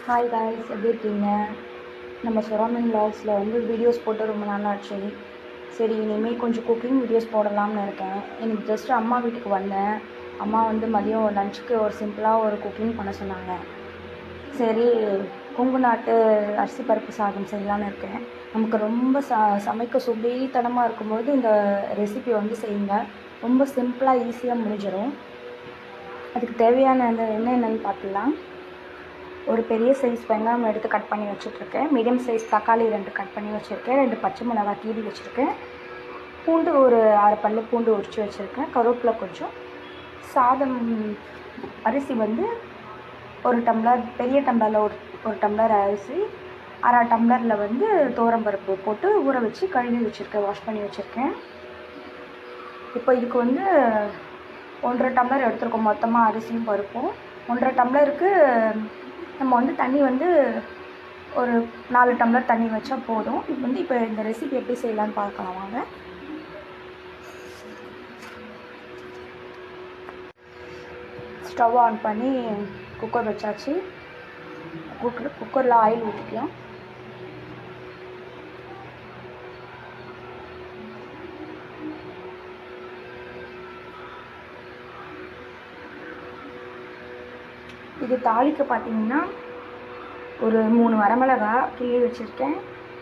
Hi guys, எப்படி இருக்கீங்க? நம்ம சரௌண்டிங் வ்ளாக்ஸில் வந்து வீடியோஸ் போட்டு ரொம்ப நாளாச்சு. சரி, இனிமேல் கொஞ்சம் குக்கிங் வீடியோஸ் போடலாம்னு இருக்கேன். எனக்கு ஜஸ்ட் அம்மா வீட்டுக்கு வந்தேன். அம்மா வந்து மதியம் லஞ்சுக்கு ஒரு சிம்பிளாக ஒரு குக்கிங் பண்ண சொன்னாங்க. சரி, கொங்கு நாட்டு அரிசி பருப்பு சாதம் செய்யலான்னு இருக்கேன். நமக்கு ரொம்ப சமைக்க சுபீத்தனமாக இருக்கும்போது இந்த ரெசிபி வந்து செய்யுங்க. ரொம்ப சிம்பிளாக ஈஸியாக முடிஞ்சிடும். அதுக்கு தேவையான என்னென்னு பார்த்துலாம். ஒரு பெரிய சைஸ் வெங்காயம் எடுத்து கட் பண்ணி வச்சுட்ருக்கேன். மீடியம் சைஸ் தக்காளி 2 கட் பண்ணி வச்சுருக்கேன். 2 பச்சை மிளகாய் கீறி வச்சுருக்கேன். பூண்டு ஒரு 6 பல்லு பூண்டு உரித்து வச்சுருக்கேன். கருவேப்பிலை கொஞ்சம். சாதம் அரிசி வந்து ஒரு டம்ளர், பெரிய டம்ளரில் ஒரு டம்ளர் அரிசி, அரை டம்ளரில் வந்து துவரம்பருப்பு போட்டு ஊற வச்சு கழுவி வச்சுருக்கேன், வாஷ் பண்ணி வச்சுருக்கேன். இப்போ இதுக்கு வந்து 1.5 டம்ளர் எடுத்துருக்கோம் மொத்தமாக அரிசியும் பருப்பும். 1.5 டம்ளருக்கு நம்ம வந்து தண்ணி வந்து ஒரு 4 டம்ளர் தண்ணி வச்சா போதும். இப்போ இந்த ரெசிபி எப்படி செய்யலான்னு பார்க்கலாம் வாங்க. ஸ்டவ் ஆன் பண்ணி குக்கர் வச்சாச்சு. குக்கரில் ஆயில் ஊற்றிக்கலாம். இது தாளிக்க பார்த்தீங்கன்னா ஒரு 3 வரமிளகாய் கிள்ளி வச்சுருக்கேன்.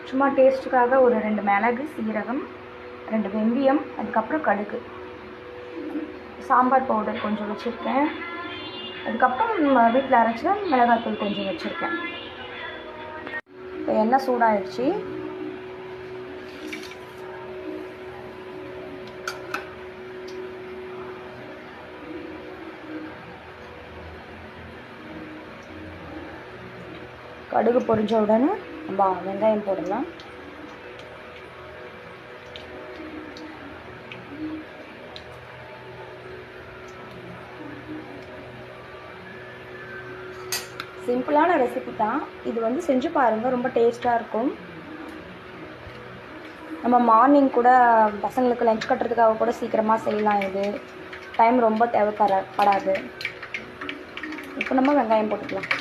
சும்மா டேஸ்ட்டுக்காக ஒரு 2 மிளகு, சீரகம், 2 வெந்தயம், அதுக்கப்புறம் கடுகு, சாம்பார் பவுடர் கொஞ்சம் வச்சுருக்கேன். அதுக்கப்புறம் வீட்டில் அரைச்ச மிளகாத்தூள் கொஞ்சம் வச்சுருக்கேன். இப்போ எண்ணெய் சூடாகிடுச்சு. கடுகு பொரிஞ்ச உடனே நம்ம வெங்காயம் போடலாம். சிம்பிளான ரெசிபி தான் இது, வந்து செஞ்சு பாருங்கள், ரொம்ப டேஸ்ட்டாக இருக்கும். நம்ம மார்னிங் கூட பசங்களுக்கு லஞ்ச் கட்டுறதுக்காக கூட சீக்கிரமாக செய்யலாம். இது டைம் ரொம்ப தேவைப்படாது. இப்போ நம்ம வெங்காயம் போட்டுக்கலாம்.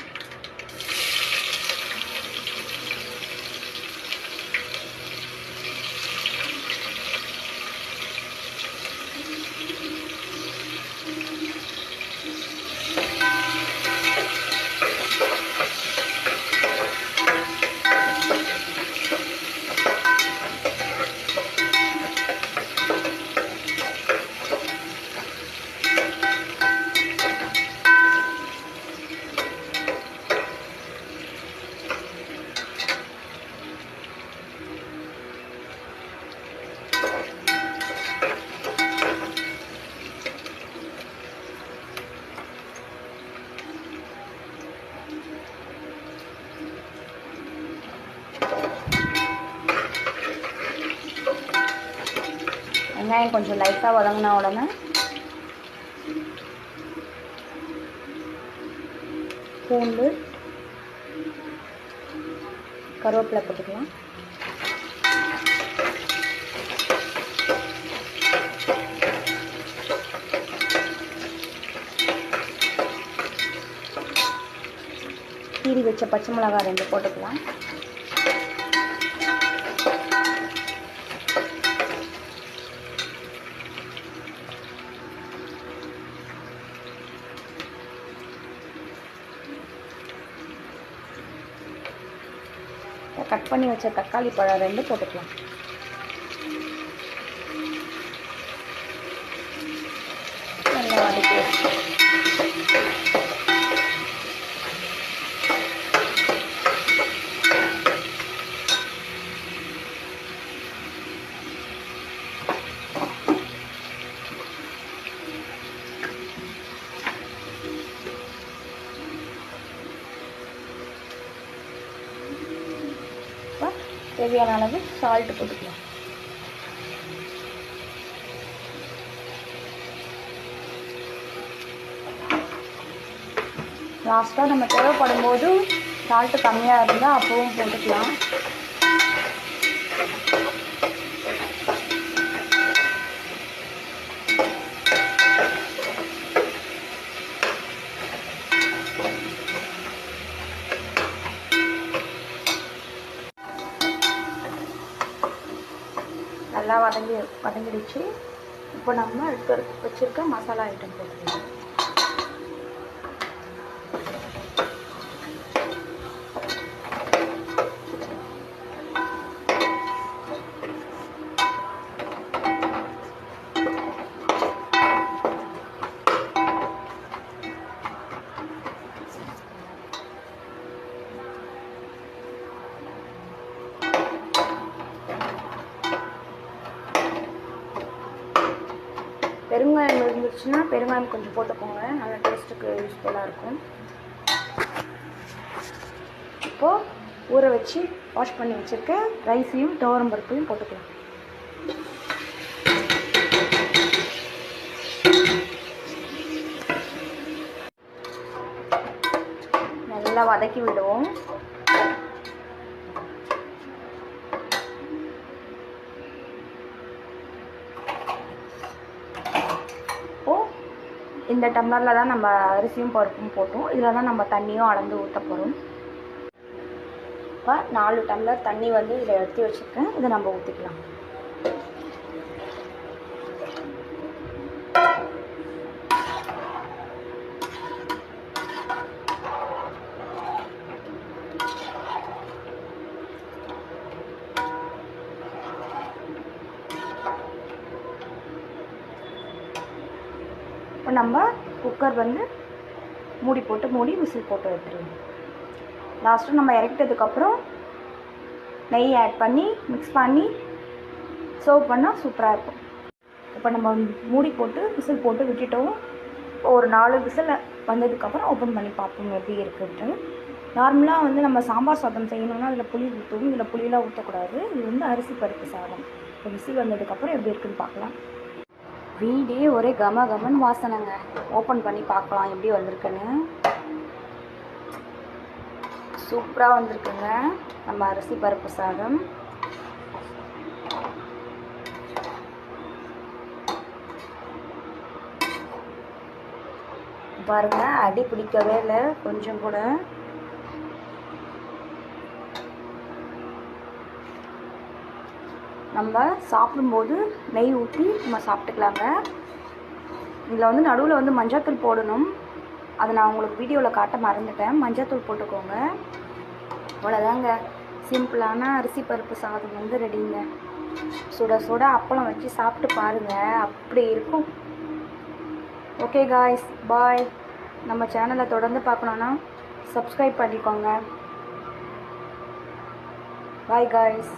வெங்காயம் கொஞ்சம் லைட்டாக வதங்கின உடனே பூண்டு, கருவேப்பிலை போட்டுக்கலாம். கீறி வச்ச பச்சை மிளகாய் 2 போட்டுக்கலாம். கட் பண்ணி வச்ச தக்காளி பழம் 2 போட்டுக்கலாம். நல்லா வதக்கி தேவையான அளவு சால்ட் போட்டுக்கலாம். லாஸ்ட்டாக நம்ம தேவைப்படும் போது சால்ட்டு கம்மியாக இருந்தால் அப்பவும் போட்டுக்கலாம். நல்லா வதங்கிடுச்சு. இப்போ நம்ம எடுத்து வச்சுருக்க மசாலா ஐட்டம் போட்டுக்கலாம். பெருங்காயம் இருந்துச்சுன்னா பெருங்காயம் கொஞ்சம் போட்டுக்கோங்க, நல்லா டேஸ்ட்டுக்கு யூஸ்ஃபுல்லாக இருக்கும். இப்போது ஊற வச்சு வாஷ் பண்ணி வச்சுருக்க ரைஸையும் துவரம் பருப்பையும் போட்டுக்கலாம். நல்லா வதக்கி விடுவோம். இந்த டம்ளரில் தான் நம்ம அரிசியும் பருப்பும் போட்டோம். இதில் தான் நம்ம தண்ணியும் அளந்து ஊற்ற போகிறோம். இப்போ 4 டம்ளர் தண்ணி வந்து இதில் எடுத்து வச்சுருக்கேன். இதை நம்ம ஊற்றிக்கலாம். இப்போ நம்ம குக்கர் வந்து மூடி விசில் போட்டு எடுத்துருவோம். லாஸ்ட்டு நம்ம இறக்கிட்டதுக்கப்புறம் நெய் ஆட் பண்ணி மிக்ஸ் பண்ணி சர்வ் பண்ணால் சூப்பராக இருக்கும். இப்போ நம்ம மூடி போட்டு விசில் போட்டு விட்டுட்டோம். ஒரு 4 விசில் வந்ததுக்கப்புறம் ஓப்பன் பண்ணி பார்ப்போம் எப்படி இருக்குன்ட்டு. நார்மலாக வந்து நம்ம சாம்பார் சாதம் செய்யணும்னா அதில் புளி ஊற்றுவோம். இதில் புளியெலாம் ஊற்றக்கூடாது. இது வந்து அரிசி பருப்பு சாதம். இப்போ விசில் வந்ததுக்கப்புறம் எப்படி இருக்குன்னு பார்க்கலாம். வீடே ஒரே கமகமன் வாசனைங்க. ஓப்பன் பண்ணி பார்க்கலாம் எப்படி வந்திருக்குன்னு. சூப்பராக வந்திருக்குங்க நம்ம அரிசி பருப்பு சாதம். பாருங்க, அடி பிடிக்கவே இல்லை கொஞ்சம் கூட. நம்ம சாப்பிடும்போது நெய் ஊற்றி நம்ம சாப்பிட்டுக்கலாங்க. இதில் வந்து நடுவில் வந்து மஞ்சள்தூள் போடணும். அதை நான் உங்களுக்கு வீடியோவில் காட்ட மறந்துட்டேன். மஞ்சள்தூள் போட்டுக்கோங்க. அவ்வளோதாங்க, சிம்பிளான அரிசி பருப்பு சாதம் வந்து ரெடிங்க. சுட சுட அப்பளம் வச்சு சாப்பிட்டு பாருங்கள், அப்படி இருக்கும். ஓகே காய்ஸ், பாய். நம்ம சேனலை தொடர்ந்து பார்க்கணுன்னா சப்ஸ்கிரைப் பண்ணிக்கோங்க. Bye guys.